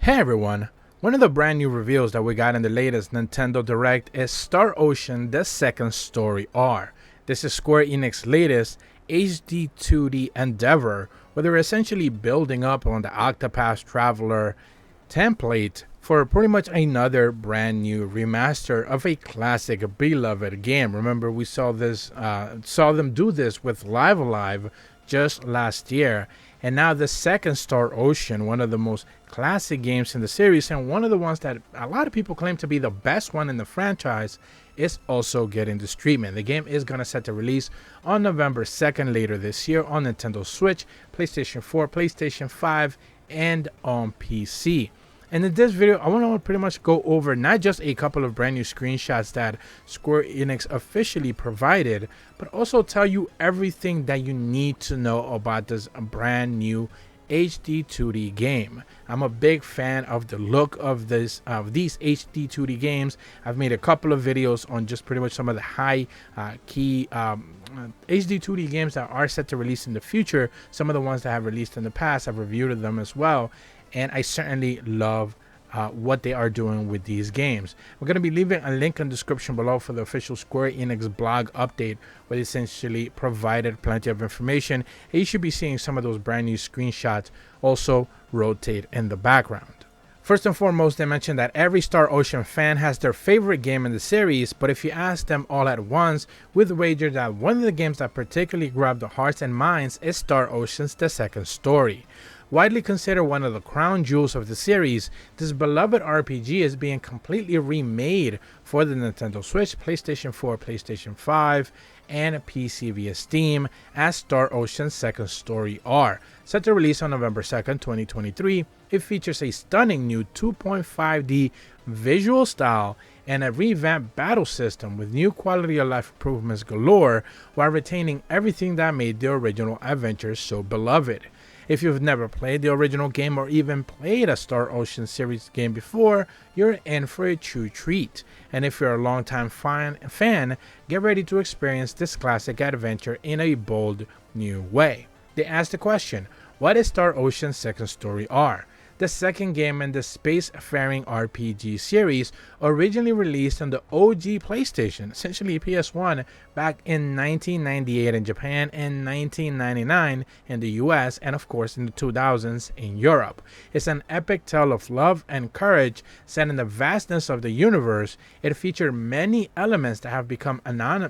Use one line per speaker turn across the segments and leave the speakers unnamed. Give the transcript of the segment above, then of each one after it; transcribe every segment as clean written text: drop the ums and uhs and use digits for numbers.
Hey everyone! One of the brand new reveals that we got in the latest Nintendo Direct is Star Ocean: The Second Story R. This is Square Enix's latest HD 2D endeavor, where they're essentially building up on the Octopath Traveler template for pretty much another brand new remaster of a classic beloved game. Remember, we saw them do this with Live Alive just last year, and now the second Star Ocean, one of the most classic games in the series and one of the ones that a lot of people claim to be the best one in the franchise, is also getting this treatment. The game is going to set to release on November 2nd later this year on Nintendo Switch, PlayStation 4, PlayStation 5, and on PC. And in this video, I want to pretty much go over not just a couple of brand new screenshots that Square Enix officially provided, but also tell you everything that you need to know about this brand new HD 2D game. I'm a big fan of the look of these HD 2D games. I've made a couple of videos on just pretty much some of the high key HD 2D games that are set to release in the future. Some of the ones that have released in the past, I've reviewed them as well. And I certainly love what they are doing with these games. We're going to be leaving a link in the description below for the official Square Enix blog update, where they essentially provided plenty of information. And you should be seeing some of those brand new screenshots also rotate in the background. First and foremost, they mentioned that every Star Ocean fan has their favorite game in the series, but if you ask them all at once, we'd wager that one of the games that particularly grabbed the hearts and minds is Star Ocean's The Second Story. Widely considered one of the crown jewels of the series, this beloved RPG is being completely remade for the Nintendo Switch, PlayStation 4, PlayStation 5, and PC via Steam as Star Ocean Second Story R. Set to release on November 2nd, 2023, it features a stunning new 2.5D visual style and a revamped battle system with new quality of life improvements galore, while retaining everything that made the original adventure so beloved. If you've never played the original game or even played a Star Ocean series game before, you're in for a true treat. And if you're a longtime fan, get ready to experience this classic adventure in a bold new way. They asked the question, what is Star Ocean Second Story R? The second game in the spacefaring RPG series, originally released on the OG PlayStation, essentially PS1, back in 1998 in Japan and 1999 in the US, and of course in the 2000s in Europe. It's an epic tale of love and courage set in the vastness of the universe. It featured many elements that have become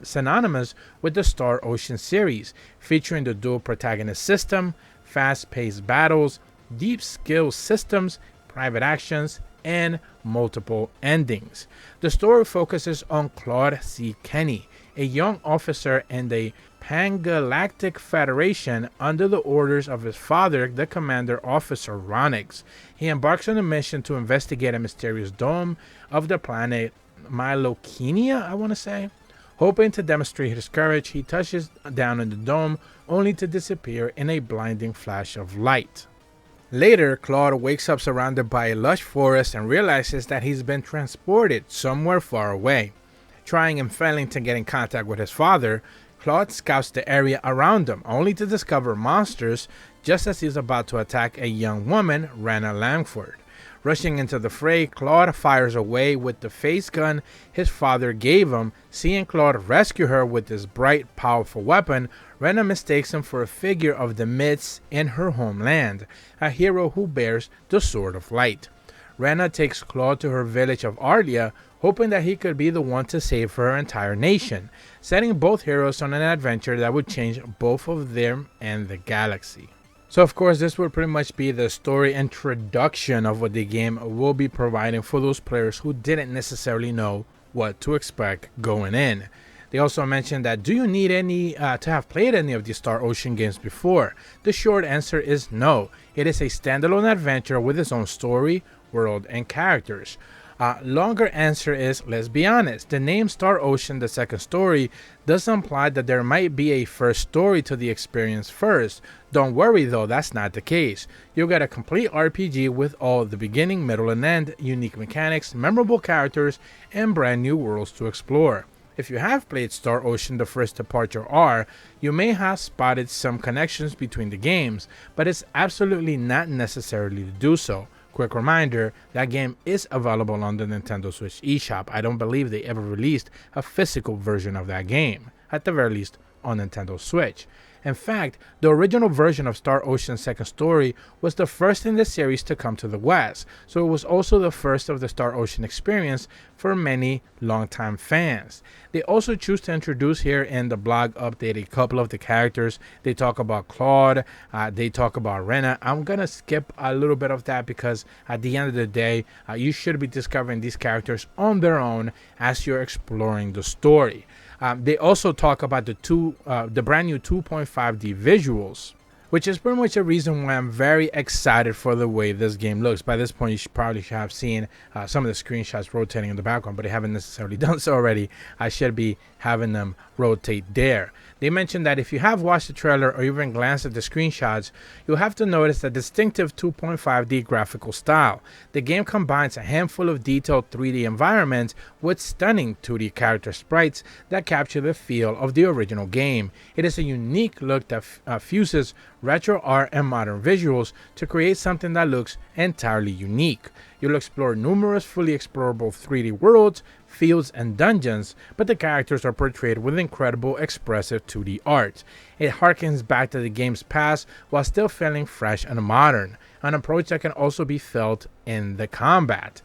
synonymous with the Star Ocean series, featuring the dual protagonist system, fast-paced battles, deep skill systems, private actions, and multiple endings. The story focuses on Claude C. Kenny, a young officer in the Pan-Galactic Federation under the orders of his father, the Commander Officer Ronix. He embarks on a mission to investigate a mysterious dome of the planet Mylokenia, I want to say. Hoping to demonstrate his courage, he touches down in the dome, only to disappear in a blinding flash of light. Later, Claude wakes up surrounded by a lush forest and realizes that he's been transported somewhere far away. Trying and failing to get in contact with his father, Claude scouts the area around him, only to discover monsters just as he's about to attack a young woman, Rena Langford. Rushing into the fray, Claude fires away with the face gun his father gave him. Seeing Claude rescue her with this bright, powerful weapon, Rena mistakes him for a figure of the myths in her homeland, a hero who bears the Sword of Light. Rena takes Claude to her village of Arlia, hoping that he could be the one to save her entire nation, setting both heroes on an adventure that would change both of them and the galaxy. So of course, this would pretty much be the story introduction of what the game will be providing for those players who didn't necessarily know what to expect going in. They also mentioned that, do you need any to have played any of the Star Ocean games before? The short answer is no. It is a standalone adventure with its own story, world, and characters. Longer answer is, let's be honest, the name Star Ocean: The Second Story does imply that there might be a first story to the experience first. Don't worry though, that's not the case. You'll get a complete RPG with all the beginning, middle, and end, unique mechanics, memorable characters, and brand new worlds to explore. If you have played Star Ocean: The First Departure R, you may have spotted some connections between the games, but it's absolutely not necessarily to do so. Quick reminder, that game is available on the Nintendo Switch eShop. I don't believe they ever released a physical version of that game, at the very least on Nintendo Switch. In fact, the original version of Star Ocean Second Story was the first in the series to come to the West, so it was also the first of the Star Ocean experience for many longtime fans. They also choose to introduce here in the blog update a couple of the characters. They talk about Claude, they talk about Rena. I'm gonna skip a little bit of that because at the end of the day, you should be discovering these characters on their own as you're exploring the story. They also talk about the brand new 2.5D visuals, which is pretty much a reason why I'm very excited for the way this game looks. By this point, you probably should have seen some of the screenshots rotating in the background, but I haven't necessarily done so already. I should be having them rotate there. They mentioned that if you have watched the trailer or even glanced at the screenshots, you'll have to notice the distinctive 2.5D graphical style. The game combines a handful of detailed 3D environments with stunning 2D character sprites that capture the feel of the original game. It is a unique look that fuses retro art and modern visuals to create something that looks entirely unique. You'll explore numerous fully explorable 3D worlds, fields, and dungeons, but the characters are portrayed with incredible expressive 2D art. It harkens back to the game's past while still feeling fresh and modern, an approach that can also be felt in the combat.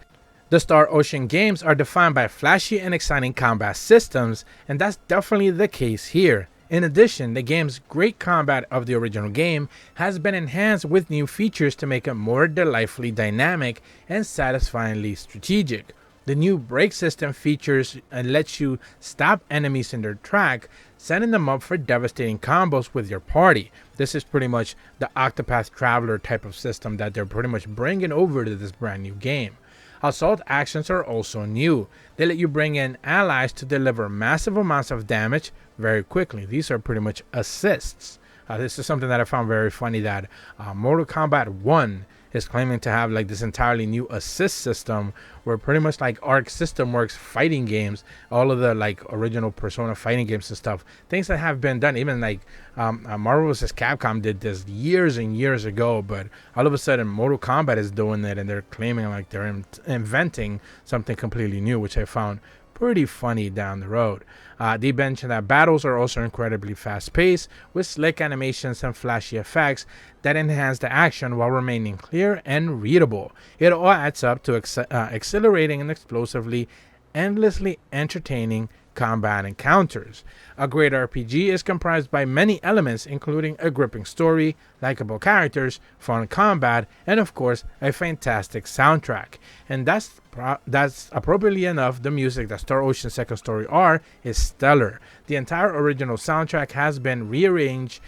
The Star Ocean games are defined by flashy and exciting combat systems, and that's definitely the case here. In addition, the game's great combat of the original game has been enhanced with new features to make it more delightfully dynamic and satisfyingly strategic. The new break system features and lets you stop enemies in their track, setting them up for devastating combos with your party. This is pretty much the Octopath Traveler type of system that they're pretty much bringing over to this brand new game. Assault actions are also new. They let you bring in allies to deliver massive amounts of damage very quickly. These are pretty much assists. This is something that I found very funny, that Mortal Kombat 1 is claiming to have like this entirely new assist system where pretty much like Arc System Works fighting games, all of the like original Persona fighting games and stuff, things that have been done, even like Marvel vs. Capcom did this years and years ago, but all of a sudden Mortal Kombat is doing it and they're claiming like they're inventing something completely new, which I found pretty funny down the road. They mentioned that battles are also incredibly fast-paced, with slick animations and flashy effects that enhance the action while remaining clear and readable. It all adds up to exhilarating and explosively, endlessly entertaining combat encounters. A great RPG is comprised by many elements, including a gripping story, likable characters, fun combat, and of course a fantastic soundtrack. And that's appropriately enough, the music that Star Ocean Second Story R is stellar. The entire original soundtrack has been rearranged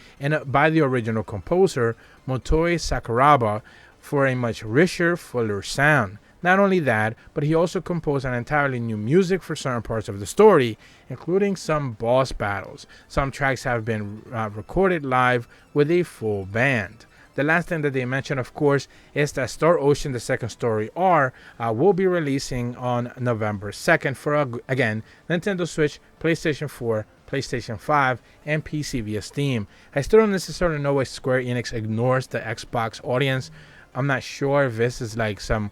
by the original composer Motoi Sakuraba for a much richer, fuller sound. Not only that, but he also composed an entirely new music for certain parts of the story, including some boss battles. Some tracks have been recorded live with a full band. The last thing that they mentioned, of course, is that Star Ocean The Second Story R will be releasing on November 2nd for, again, Nintendo Switch, PlayStation 4, PlayStation 5, and PC via Steam. I still don't necessarily know why Square Enix ignores the Xbox audience. I'm not sure if this is like some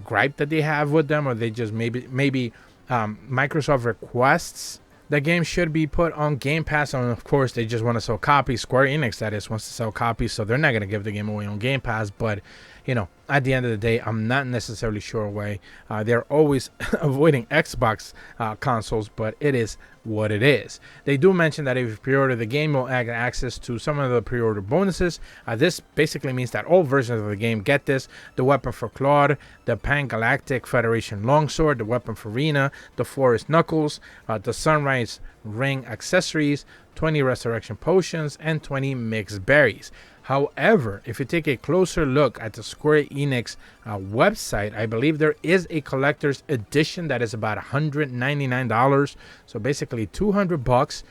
gripe that they have with them, or they just maybe Microsoft requests the game should be put on Game Pass, and of course they just want to sell copies. Square Enix, that is, wants to sell copies, so they're not going to give the game away on Game Pass. But you know, at the end of the day, I'm not necessarily sure why they're always avoiding Xbox consoles, but it is what it is. They do mention that if you pre-order the game, you'll get access to some of the pre-order bonuses. This basically means that all versions of the game get this: the weapon for Claude, the Pan-Galactic Federation longsword, the weapon for Rena, the Forest Knuckles, the Sunrise Ring accessories, 20 resurrection potions, and 20 mixed berries. However, if you take a closer look at the Square Enix website, I believe there is a collector's edition that is about $199, so basically $200.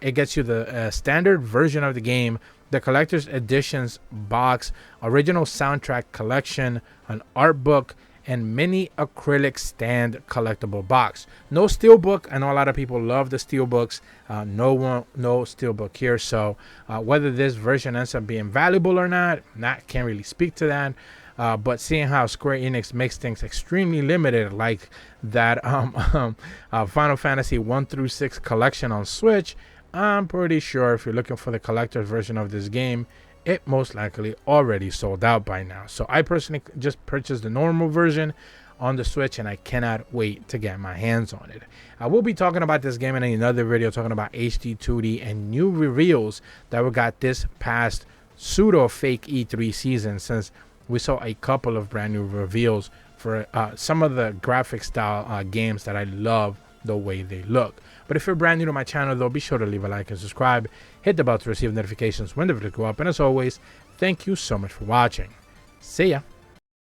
It gets you the standard version of the game, the collector's editions box, original soundtrack collection, an art book, and mini acrylic stand collectible box. No steelbook. I know a lot of people love the steelbooks. No steelbook here. So whether this version ends up being valuable or not, can't really speak to that. but seeing how Square Enix makes things extremely limited, like that Final Fantasy 1 through 6 collection on Switch, I'm pretty sure if you're looking for the collector's version of this game, it most likely already sold out by now. So I personally just purchased the normal version on the Switch, and I cannot wait to get my hands on it. I will be talking about this game in another video, talking about HD 2D and new reveals that we got this past pseudo fake E3 season, since we saw a couple of brand new reveals for some of the graphic style games that I love the way they look. But if you're brand new to my channel though, be sure to leave a like and subscribe, hit the bell to receive notifications when the videos go up, and as always, thank you so much for watching. See ya.